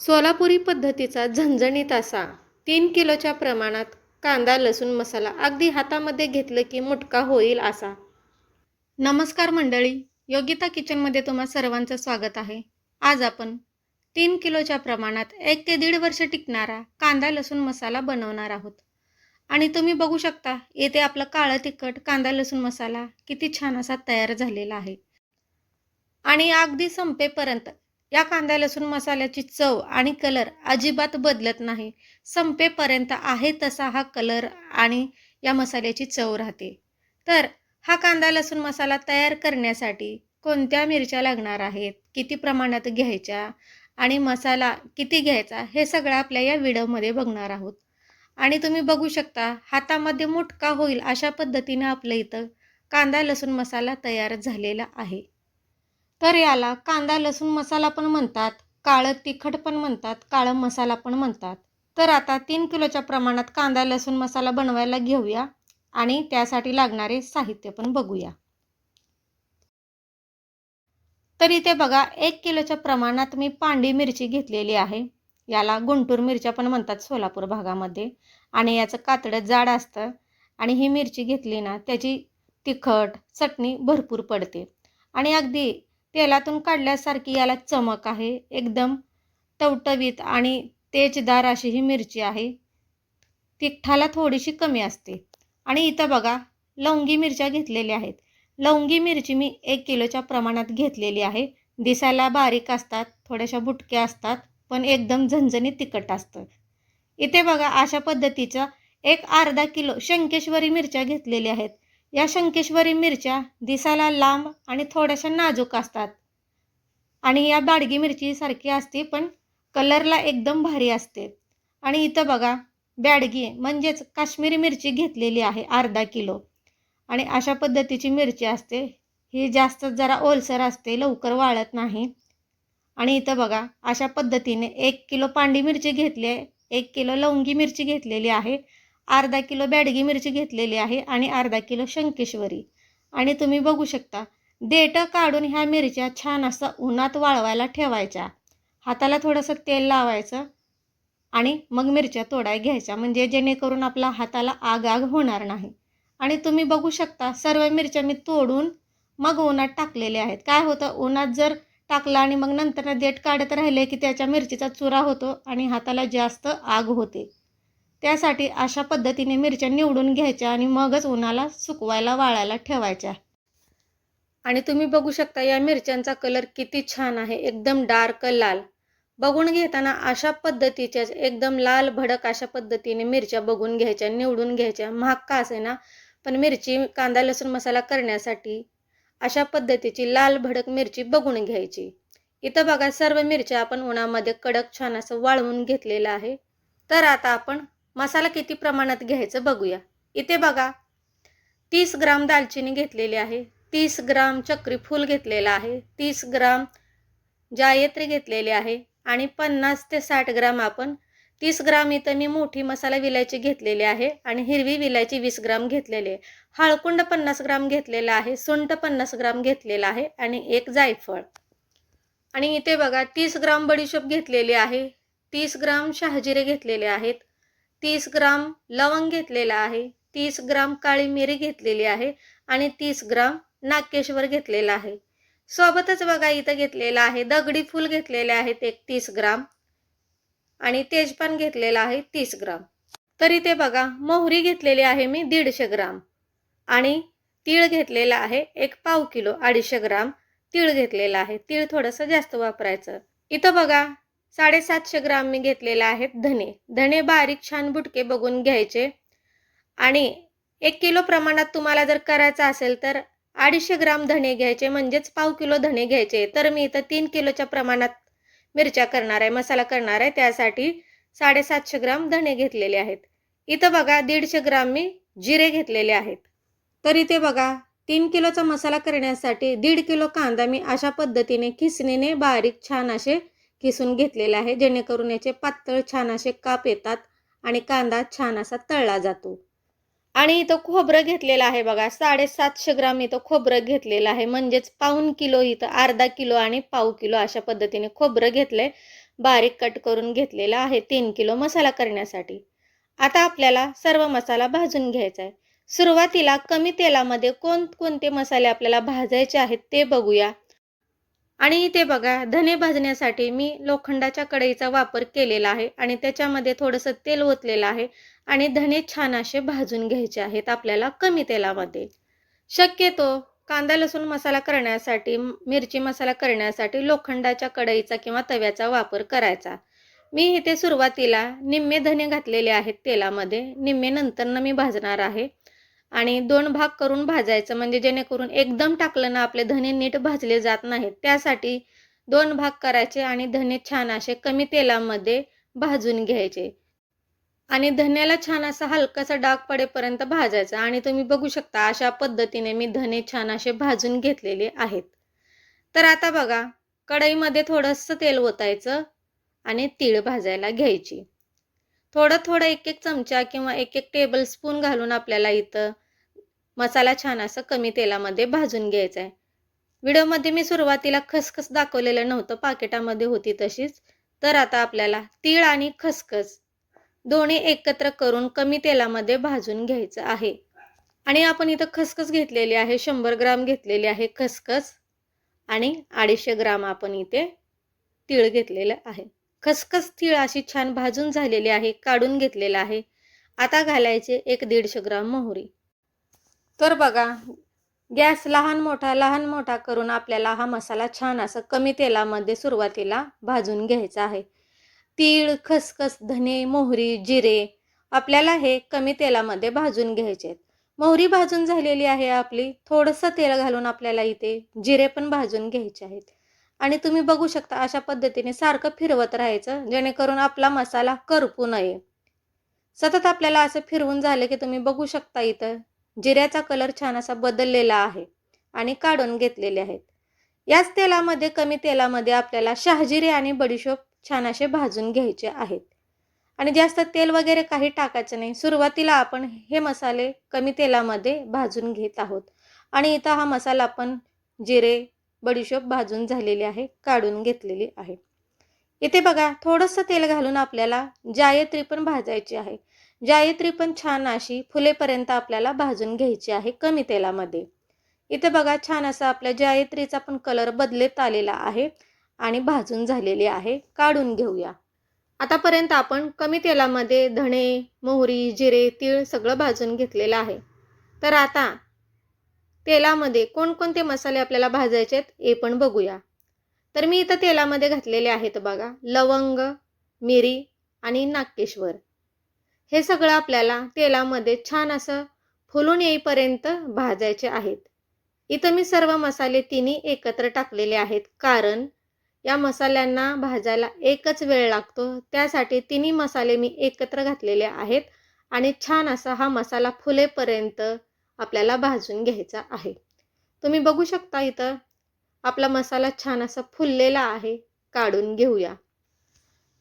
सोलापुरी पद्धतीचा झणझणीत असा 3 किलोच्या प्रमाणात कांदा लसूण मसाला अगदी हातामध्ये घेतलं की मुटका होईल असा. नमस्कार मंडळी, योगिता किचनमध्ये तुम्हा सर्वांचं स्वागत आहे. आज आपण 3 किलोच्या प्रमाणात 1 ते 1.5 वर्ष टिकणारा कांदा लसूण मसाला बनवणार आहोत. आणि तुम्ही बघू शकता येथे आपलं काळं तिखट कांदा लसूण मसाला किती छान असा तयार झालेला आहे. आणि अगदी संपेपर्यंत या कांदा लसूण मसाल्याची चव आणि कलर अजिबात बदलत नाही. संपेपर्यंत आहे तसा हा कलर आणि या मसाल्याची चव राहते. तर हा कांदा लसूण मसाला तयार करण्यासाठी कोणत्या मिरच्या लागणार आहेत, किती प्रमाणात घ्यायच्या आणि मसाला किती घ्यायचा हे सगळं आपल्या या व्हिडिओमध्ये बघणार आहोत. आणि तुम्ही बघू शकता हातामध्ये मुटका होईल अशा पद्धतीने आपल्या इथं कांदा लसूण मसाला तयार झालेला आहे. तर याला कांदा लसूण मसाला पण म्हणतात, काळं तिखट पण म्हणतात, काळं मसाला पण म्हणतात. तर आता 3 किलोच्या प्रमाणात कांदा लसूण मसाला बनवायला घेऊया आणि त्यासाठी लागणारे साहित्य पण बघूया. तर इथे बघा 1 किलोच्या प्रमाणात मी पांढरी मिरची घेतलेली आहे. याला गुंटूर मिरच्या पण म्हणतात सोलापूर भागामध्ये. आणि याचं कातडं जाड असतं. आणि ही मिरची घेतली ना त्याची तिखट चटणी भरपूर पडते. आणि अगदी तेलातून काढल्यासारखी याला चमक आहे. एकदम टवटवीत आणि तेजदार अशी ही मिरची आहे. तिखटाला थोडीशी कमी असते. आणि इथं बघा लवंगी मिरच्या घेतलेल्या आहेत. लवंगी मिरची मी 1 किलोच्या प्रमाणात घेतलेली आहे. दिसायला बारीक असतात, थोड्याशा बुटक्या असतात, पण एकदम झणझणीत तिखट असतं. इथे बघा अशा पद्धतीचा एक अर्धा किलो शंकेश्वरी मिरच्या घेतलेल्या आहेत. या शंकेश्वरी मिरच्या दिसायला लांब आणि थोड्याशा नाजूक असतात. आणि या बाडगी मिरची सारखी असते पण कलरला एकदम भारी असते. आणि इथं बघा बॅडगी म्हणजेच काश्मीरी मिरची घेतलेली आहे अर्धा किलो. आणि अशा पद्धतीची मिरची असते. ही जास्त जरा ओलसर असते, लवकर वाळत नाही. आणि इथं बघा अशा पद्धतीने 1 किलो पांढरी मिरची घेतली आहे, 1 किलो लवंगी मिरची घेतलेली आहे, अर्धा किलो बॅडगी मिरची घेतलेली आहे आणि अर्धा किलो शंकेश्वरी. आणि तुम्ही बघू शकता देठं काढून ह्या मिरच्या छान असं उन्हात वाळवायला ठेवायच्या. हाताला थोडंसं तेल लावायचं आणि मग मिरच्या तोडाय घ्यायच्या, म्हणजे जेणेकरून आपला हाताला आग आग होणार नाही. आणि तुम्ही बघू शकता सर्व मिरच्या मी तोडून मग उन्हात टाकलेल्या आहेत. काय होतं उन्हात जर टाकला आणि मग नंतर देठ काढत राहिले की त्याच्या मिरचीचा चुरा होतो आणि हाताला जास्त आग होते. त्यासाठी अशा पद्धतीने मिरच्या निवडून घ्यायच्या आणि मगच उन्हाला सुकवायला वाळायला ठेवायच्या. आणि तुम्ही बघू शकता या मिरच्यांचा कलर किती छान आहे, एकदम डार्क लाल. बघून घेताना अशा पद्धतीच्याच एकदम लाल भडक अशा पद्धतीने मिरच्या बघून घ्यायच्या, निवडून घ्यायच्या. महाग का असे ना, पण मिरची कांदा लसूण मसाला करण्यासाठी अशा पद्धतीची लाल भडक मिरची बघून घ्यायची. इथं बघा सर्व मिरच्या आपण उन्हामध्ये कडक छान असं वाळवून घेतलेलं आहे. तर आता आपण मसाला किती प्रमाणात घ्यायचं बघूया. इथे बघा 30 ग्राम दालचिनी घेतलेली आहे, 30 ग्राम चक्री फूल घेतलेला आहे, 30 ग्राम जायत्री घेतलेली आहे आणि 50 ते 60 ग्राम आपण 30 ग्राम इथं मी मोठी मसाला विलायची घेतलेली आहे आणि हिरवी विलायची 20 ग्राम घेतलेली आहे. हळकुंड 50 ग्राम घेतलेला आहे, सुंठ 50 ग्राम घेतलेला आहे आणि एक जायफळ. आणि इथे बघा 30 ग्राम बडीशोप घेतलेली आहे, 30 ग्राम शहाजिरे घेतलेले आहेत, 30 ग्राम लवंग घेतलेला आहे, 30 ग्राम काळी मिरी घेतलेली आहे आणि 30 ग्राम नागकेशवर घेतलेला आहे. सोबतच बघा इथं घेतलेला आहे दगडी फूल घेतलेले आहेत एक 30 ग्राम आणि तेजपान घेतलेला आहे 30 ग्राम. तर इथे बघा मोहरी घेतलेली आहे मी 150 ग्राम आणि तीळ घेतलेला आहे एक पाव किलो 250 ग्राम तीळ घेतलेला आहे. तीळ थोडंसं जास्त वापरायचं. इथं बघा 750 ग्राम मी घेतलेले आहेत धने. धने बारीक छान बुटके बघून घ्यायचे. आणि 1 किलो प्रमाणात तुम्हाला जर करायचं असेल तर 250 ग्राम धणे घ्यायचे, म्हणजेच पाव किलो धणे घ्यायचे. तर मी इथं 3 किलोच्या प्रमाणात मिरच्या करणार आहे, मसाला करणार आहे, त्यासाठी 750 ग्राम धणे घेतलेले आहेत. इथं बघा 150 ग्राम मी जिरे घेतलेले आहेत. तर इथे बघा 3 किलोचा मसाला करण्यासाठी 1.5 किलो कांदा मी अशा पद्धतीने खिसणीने बारीक छान असे किसून घेतलेले आहे, जेणेकरून याचे पातळ छान असे काप येतात आणि कांदा छान असा तळला जातो. आणि इथं खोबरं घेतलेलं आहे बघा 750 ग्राम इथं खोबरं घेतलेलं आहे, म्हणजेच पाऊण किलो इथं अर्धा किलो आणि पाव किलो अशा पद्धतीने खोबरं घेतलंय. बारीक कट करून घेतलेला आहे 3 किलो मसाला करण्यासाठी. आता आपल्याला सर्व मसाला भाजून घ्यायचा आहे. सुरुवातीला कमी तेलामध्ये कोणकोणते मसाले आपल्याला भाजायचे आहेत ते बघूया. आणि इथे बघा, धने भाजण्यासाठी मी लोखंडाच्या कढईचा वापर केलेला आहे आणि त्याच्यामध्ये थोडंसं तेल ओतलेलं आहे आणि धने छान असे भाजून घ्यायचे आहेत आपल्याला कमी तेलामध्ये. शक्यतो कांदा लसूण मसाला करण्यासाठी, मिरची मसाला करण्यासाठी लोखंडाच्या कढईचा किंवा तव्याचा वापर करायचा. मी इथे सुरुवातीला निम्मे धने घातलेले आहेत तेलामध्ये, निम्मे नंतरनं मी भाजणार आहे. आणि 2 भाग करून भाजायचं, म्हणजे जेणेकरून एकदम टाकलं ना आपले धने नीट भाजले जात नाहीत. त्यासाठी 2 भाग करायचे आणि धने छान असे कमी तेलामध्ये भाजून घ्यायचे. आणि धन्याला छान असा हलकासा डाग पडेपर्यंत भाजायचा. आणि तुम्ही बघू शकता अशा पद्धतीने मी धने छान असे भाजून घेतलेले आहेत. तर आता बघा, कढईमध्ये थोडंसं तेल ओतायचं आणि तीळ भाजायला घ्यायची. थोडं एक चमचा किंवा एक टेबलस्पून घालून आपल्याला इथं मसाला छान असं कमी तेलामध्ये भाजून घ्यायचा आहे. व्हिडिओमध्ये मी सुरुवातीला खसखस दाखवलेलं नव्हतं, पाकिटामध्ये होती तशीच. तर आता आपल्याला तीळ आणि खसखस दोन्ही एकत्र करून कमी तेलामध्ये भाजून घ्यायचं आहे. आणि आपण इथं खसखस घेतलेली आहे, 100 ग्राम घेतलेली आहे खसखस आणि 250 ग्राम आपण इथे तीळ घेतलेलं आहे. खसखस तीळ अशी छान भाजून झालेली आहे, काढून घेतलेलं आहे. आता घालायचे 1-150 ग्राम मोहरी. तर बघा, गॅस लहान मोठा करून आपल्याला हा मसाला छान असा कमी तेलामध्ये सुरुवातीला भाजून घ्यायचा आहे. तीळ, खसखस, धने, मोहरी, जिरे आपल्याला हे कमी तेलामध्ये भाजून घ्यायचे आहेत. मोहरी भाजून झालेली आहे आपली. थोडंसं तेल घालून आपल्याला इथे जिरे पण भाजून घ्यायचे आहेत. आणि तुम्ही बघू शकता अशा पद्धतीने सारखं फिरवत राहायचं, जेणेकरून आपला मसाला करपू नये. सतत आपल्याला असं फिरवून झालं की तुम्ही बघू शकता इथं जिऱ्याचा कलर छान असा बदललेला आहे आणि काढून घेतलेले आहेत. याच तेलामध्ये, कमी तेलामध्ये आपल्याला शहाजिरे आणि बडीशोप छान असे भाजून घ्यायचे आहेत. आणि जास्त तेल वगैरे काही टाकायचं नाही. सुरुवातीला आपण हे मसाले कमी तेलामध्ये भाजून घेत आहोत. आणि इथं हा मसाला आपण जिरे, बडीशोप भाजून झालेली आहे, काढून घेतलेली आहे. इथे बघा, थोडंसं तेल घालून आपल्याला जायत्री पण भाजायची आहे. जायत्री पण छान अशी फुलेपर्यंत आपल्याला भाजून घ्यायची आहे कमी तेलामध्ये. इथे बघा, छान असा आपल्या जायत्रीचा पण कलर बदलत आलेला आहे आणि भाजून झालेली आहे, काढून घेऊया. आतापर्यंत आपण कमी तेलामध्ये धणे, मोहरी, जिरे, तीळ सगळं भाजून घेतलेलं आहे. तर आता तेलामध्ये कोणकोणते मसाले आपल्याला भाजायचे आहेत हे पण बघूया. तर मी इथं तेलामध्ये घातलेले आहेत बघा, लवंग, मिरी आणि नागकेशवर. हे सगळं आपल्याला तेलामध्ये छान असं फुलून येईपर्यंत भाजायचे आहेत. इथं मी सर्व मसाले तिन्ही एकत्र टाकलेले आहेत, कारण या मसाल्यांना भाजायला एकच वेळ लागतो. त्यासाठी तिन्ही मसाले मी एकत्र घातलेले आहेत आणि छान असा हा मसाला फुलेपर्यंत आपल्याला भाजून घ्यायचा आहे. तुम्ही बघू शकता इथं आपला मसाला छान असा फुललेला आहे, काढून घेऊया.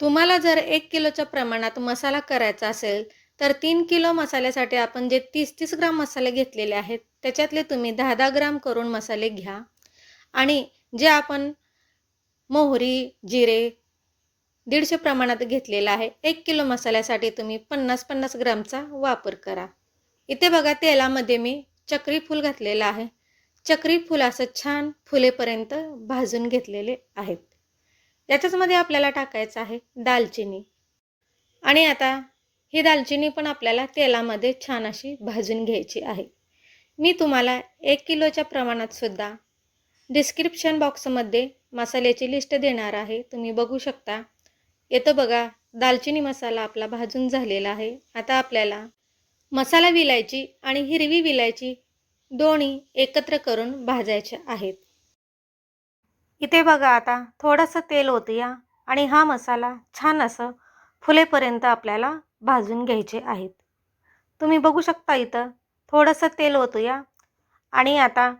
तुम्हाला जर 1 किलोच्या प्रमाणात मसाला करायचा असेल, तर 3 किलो मसाल्यासाठी आपण जे 30-30 ग्राम मसाले घेतलेले आहेत, त्याच्यातले तुम्ही 10-10 ग्राम करून मसाले घ्या. आणि जे आपण मोहरी, जिरे 150 प्रमाणात घेतलेला आहे, 1 किलो मसाल्यासाठी तुम्ही 50-50 ग्रामचा वापर करा. इथे बघा, तेलामध्ये मी चक्री फूल घातलेलं आहे. चक्री फूल असं छान फुलेपर्यंत भाजून घेतलेले आहेत. याच्यामध्ये आपल्याला टाकायचं आहे दालचिनी. आणि आता ही दालचिनी पण आपल्याला तेलामध्ये छान अशी भाजून घ्यायची आहे. मी तुम्हाला 1 किलोच्या प्रमाणात सुद्धा डिस्क्रिप्शन बॉक्समध्ये मसाल्याची लिस्ट देणार आहे, तुम्ही बघू शकता. येतं बघा, दालचिनी मसाला आपला भाजून झालेला आहे. आता आपल्याला मसाला विलायची आणि हिरवी विलायची दोन्ही एकत्र करून भाजायचे आहेत. इथे बघा, आता थोडंसं तेल ओतूया आणि हा मसाला छान असं फुलेपर्यंत आपल्याला भाजून घ्यायचे आहेत. तुम्ही बघू शकता इथं थोडंसं तेल ओतूया आणि आता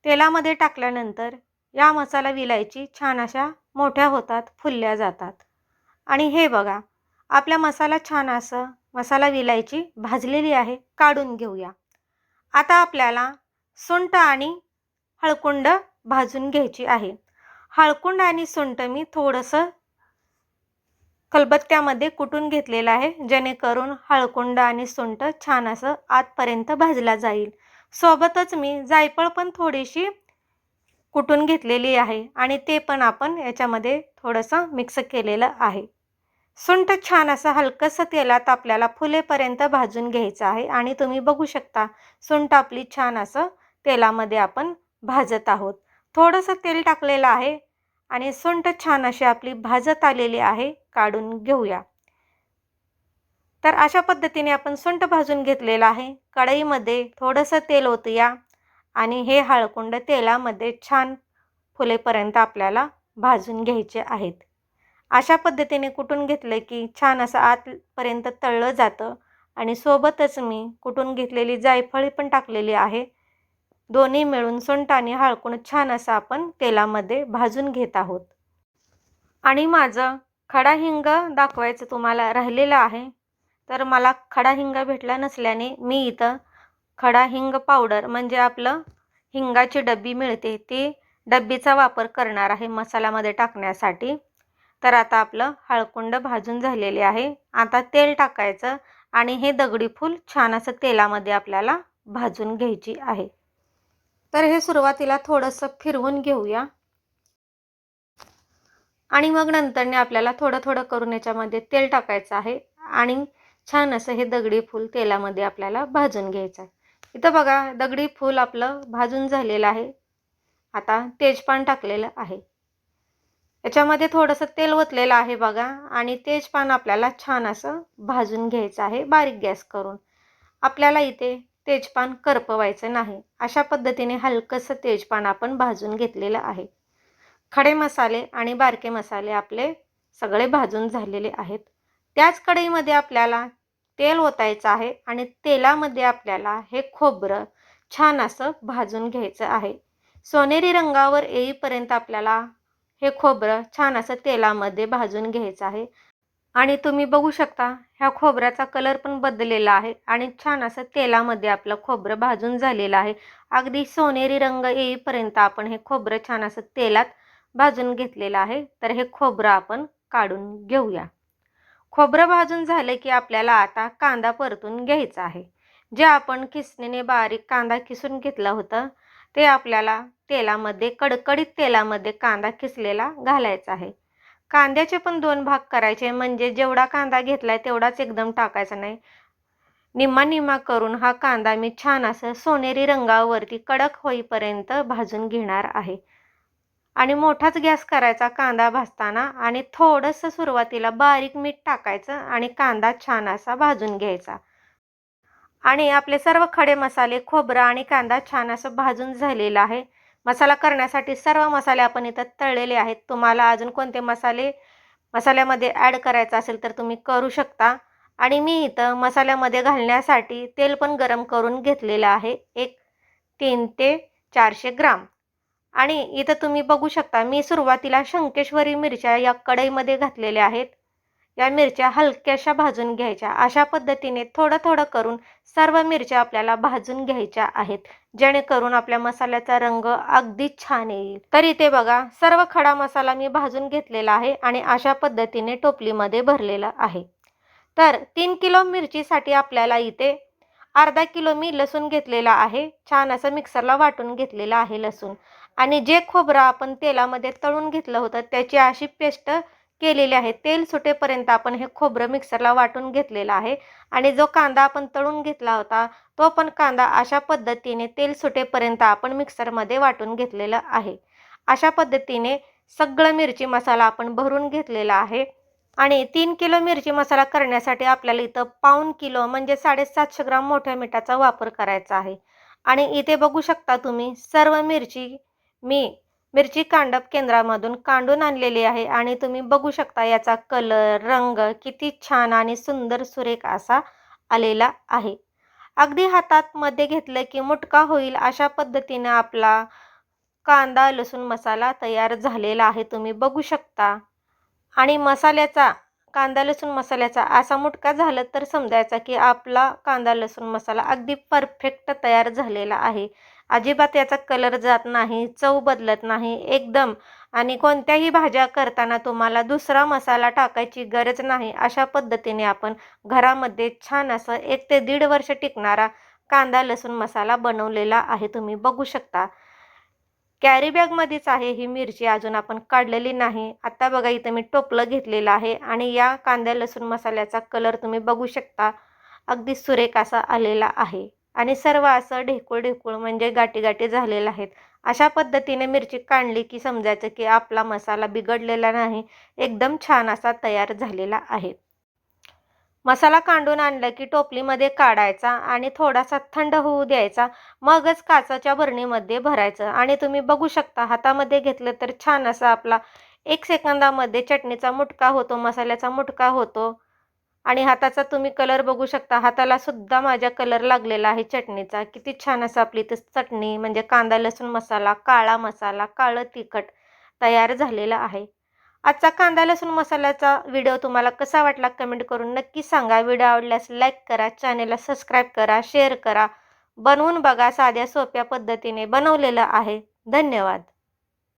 तेलामध्ये टाकल्यानंतर या मसाला विलायची छान अशा मोठ्या होतात, फुलल्या जातात. आणि हे बघा, आपला मसाला छान असं मसाला विलायची भाजलेली आहे, काढून घेऊया. आता आपल्याला सुंठ आणि हळकुंड भाजून घ्यायची आहे. हळकुंड आणि सुंठ मी थोडंसं खलबत्त्यामध्ये कुटून घेतलेलं आहे, जेणेकरून हळकुंड आणि सुंठ छान असं आतपर्यंत भाजला जाईल. सोबतच मी जायफळ पण थोडीशी कुटून घेतलेली आहे आणि ते पण आपण याच्यामध्ये थोडंसं मिक्स केलेलं आहे. सुंठ छान असं हलकंसं तेलात आपल्याला फुलेपर्यंत भाजून घ्यायचं आहे आणि तुम्ही बघू शकता सुंठ आपली छान असं तेलामध्ये आपण भाजत आहोत. थोडंसं तेल टाकलेलं आहे आणि सुंठ छान अशी आपली भाजत आलेली आहे. काढून घेऊया. तर अशा पद्धतीने आपण सुंठ भाजून घेतलेलं आहे. कढईमध्ये थोडंसं तेल ओतूया आणि हे हळकुंड तेलामध्ये छान फुलेपर्यंत आपल्याला भाजून घ्यायचे आहेत. अशा पद्धतीने कुटून घेतलं की छान असं आतपर्यंत तळलं जातं आणि सोबतच मी कुटून घेतलेली जायफळ पण टाकलेली आहे. दोन्ही मिळून सुंठ आणि हळकुंड छान असं आपण तेलामध्ये भाजून घेत आहोत. आणि माझं खडा हिंग दाखवायचं तुम्हाला राहिलेलं आहे. तर मला खडा हिंग भेटला नसल्याने मी इथं खडा हिंग पावडर म्हणजे आपलं हिंगाची डब्बी मिळते ती डब्बीचा वापर करणार आहे मसाल्यामध्ये टाकण्यासाठी. तर आता आपलं हळकुंड भाजून झालेले आहे. आता तेल टाकायचं आणि हे दगडी फूल छान असं तेलामध्ये आपल्याला भाजून घ्यायची आहे. तर हे सुरुवातीला थोडंसं फिरवून घेऊया आणि मग नंतरने आपल्याला थोडं थोडं करून याच्यामध्ये तेल टाकायचं आहे आणि छान असं हे दगडी फूल तेलामध्ये आपल्याला भाजून घ्यायचं आहे. इथं बघा दगडी फूल आपलं भाजून झालेलं आहे. आता तेजपान टाकलेलं आहे. याच्यामध्ये थोडंसं तेल ओतलेलं आहे बघा आणि तेजपान आपल्याला छान असं भाजून घ्यायचं आहे बारीक गॅस करून. आपल्याला इथे तेजपान करपवायचं नाही. अशा पद्धतीने हलकंसं तेजपान आपण भाजून घेतलेलं आहे. खडे मसाले आणि बारके मसाले आपले सगळे भाजून झालेले आहेत. त्याच कढईमध्ये आपल्याला तेल ओतायचं आहे आणि तेलामध्ये आपल्याला हे खोबरं छान असं भाजून घ्यायचं आहे. सोनेरी रंगावर येईपर्यंत आपल्याला हे खोबरं छान असं तेलामध्ये भाजून घ्यायचं आहे. आणि तुम्ही बघू शकता ह्या खोबऱ्याचा कलर पण बदललेला आहे आणि छान असं तेलामध्ये आपलं खोबरं भाजून झालेलं आहे. अगदी सोनेरी रंग येईपर्यंत आपण हे खोबरं छान असं तेलात भाजून घेतलेलं आहे. तर हे खोबरं आपण काढून घेऊया. खोबरं भाजून झालं की आपल्याला आता कांदा परतून घ्यायचा आहे. जे आपण किसणीने बारीक कांदा किसून घेतला होता ते आपल्याला तेलामध्ये कडकडीत तेलामध्ये कांदा किसलेला घालायचा आहे. कांद्याचे पण 2 भाग करायचे म्हणजे जेवढा कांदा घेतलाय तेवढाच एकदम टाकायचा नाही. निम्मा निम्मा करून हा कांदा मी छान असं सोनेरी रंगावरती कडक होईपर्यंत भाजून घेणार आहे. आणि मोठाच गॅस करायचा कांदा भाजताना आणि थोडंसं सुरुवातीला बारीक मीठ टाकायचं आणि कांदा छान असा भाजून घ्यायचा. आणि आपले सर्व खडे मसाले खोबरं आणि कांदा छान असं भाजून झालेला आहे. मसाला करण्यासाठी सर्व मसाले आपण इथं तळलेले आहेत. तुम्हाला अजून कोणते मसाल्यामध्ये ॲड करायचं असेल तर तुम्ही करू शकता. आणि मी इथं मसाल्यामध्ये घालण्यासाठी तेल पण गरम करून घेतलेलं आहे. एक 300 ते 400 ग्राम. आणि इथं तुम्ही बघू शकता मी सुरुवातीला शंकेश्वरी मिरच्या या कढईमध्ये घातलेल्या आहेत. या मिरच्या हलक्याशा भाजून घ्यायच्या. अशा पद्धतीने थोडं थोडं करून सर्व मिरच्या आपल्याला भाजून घ्यायच्या आहेत, जेणेकरून आपल्या मसाल्याचा रंग अगदी छान येईल. तर इथे बघा सर्व खडा मसाला मी भाजून घेतलेला आहे आणि अशा पद्धतीने टोपलीमध्ये भरलेला आहे. तर 3 किलो मिरचीसाठी आपल्याला इथे अर्धा किलो मी लसूण घेतलेला आहे. छान असं मिक्सरला वाटून घेतलेलं आहे लसूण. आणि जे खोबरं आपण तेलामध्ये तळून घेतलं होतं त्याची अशी पेस्ट केलेली आहे. तेल सुटेपर्यंत आपण हे खोबरं मिक्सरला वाटून घेतलेलं आहे. आणि जो कांदा आपण तळून घेतला होता तो पण कांदा अशा पद्धतीने तेल सुटेपर्यंत आपण मिक्सरमध्ये वाटून घेतलेला आहे. अशा पद्धतीने सगळं मिरची मसाला आपण भरून घेतलेला आहे. आणि 3 किलो मिरची मसाला करण्यासाठी आपल्याला इथं पाऊण किलो म्हणजे 750 ग्राम मोठ्या मिठाचा वापर करायचा आहे. आणि इथे बघू शकता तुम्ही सर्व मिरची कांडप केंद्रामधून काढून आणलेली आहे आणि तुम्ही बघू शकता याचा कलर रंग किती छान आणि सुंदर सुरेख असा आलेला आहे. अगदी हातात मध्ये घेतलं की मुटका होईल अशा पद्धतीने आपला कांदा लसूण मसाला तयार झालेला आहे. तुम्ही बघू शकता. आणि कांदा लसूण मसाल्याचा असा मुटका झाला तर समजायचा की आपला कांदा लसूण मसाला अगदी परफेक्ट तयार झालेला आहे. अजिबात याचा कलर जात नाही, चव बदलत नाही एकदम. आणि कोणत्याही भाज्या करताना तुम्हाला दुसरा मसाला टाकायची गरज नाही. अशा पद्धतीने आपण घरामध्ये छान असं 1 ते 1.5 वर्ष टिकणारा कांदा लसूण मसाला बनवलेला आहे. तुम्ही बघू शकता. कॅरी बॅगमध्येच आहे ही मिरची, अजून आपण काढलेली नाही. आता बघा इथं मी टोपलं घेतलेलं आहे आणि या कांदा लसूण मसाल्याचा कलर तुम्ही बघू शकता. अगदी सुरेख असा आलेला आहे आणि सर्व असं ढेकूळ-ढेकूळ म्हणजे गाठी-गाठी झालेल्या आहेत. अशा पद्धतीने मिरची काढली की समजायचं की आपला मसाला बिघडलेला नाही, एकदम छान असा तयार झालेला आहे. मसाला काढून आणला की टोपलीमध्ये काढायचा आणि थोडासा थंड होऊ द्यायचा. मगच काचेच्या बरणीमध्ये भरायचं आणि तुम्ही बघू शकता हातामध्ये घेतलं तर छान असा आपला 1 सेकंदामध्ये चटणीचा मुटका होतो, मसाल्याचा मुटका होतो. आणि हाताचा तुम्ही कलर बघू शकता. हाताला सुद्धा माझ्या कलर लागलेला आहे चटणीचा. किती छान असं आपली इथं चटणी म्हणजे कांदा लसूण मसाला, काळा मसाला, काळं तिखट तयार झालेला आहे. आजचा कांदा लसूण मसाल्याचा व्हिडिओ तुम्हाला कसा वाटला कमेंट करून नक्की सांगा. व्हिडिओ आवडल्यास लाईक करा, चॅनेलला सबस्क्राईब करा, शेअर करा. बनवून बघा, साध्या सोप्या पद्धतीने बनवलेलं आहे. धन्यवाद.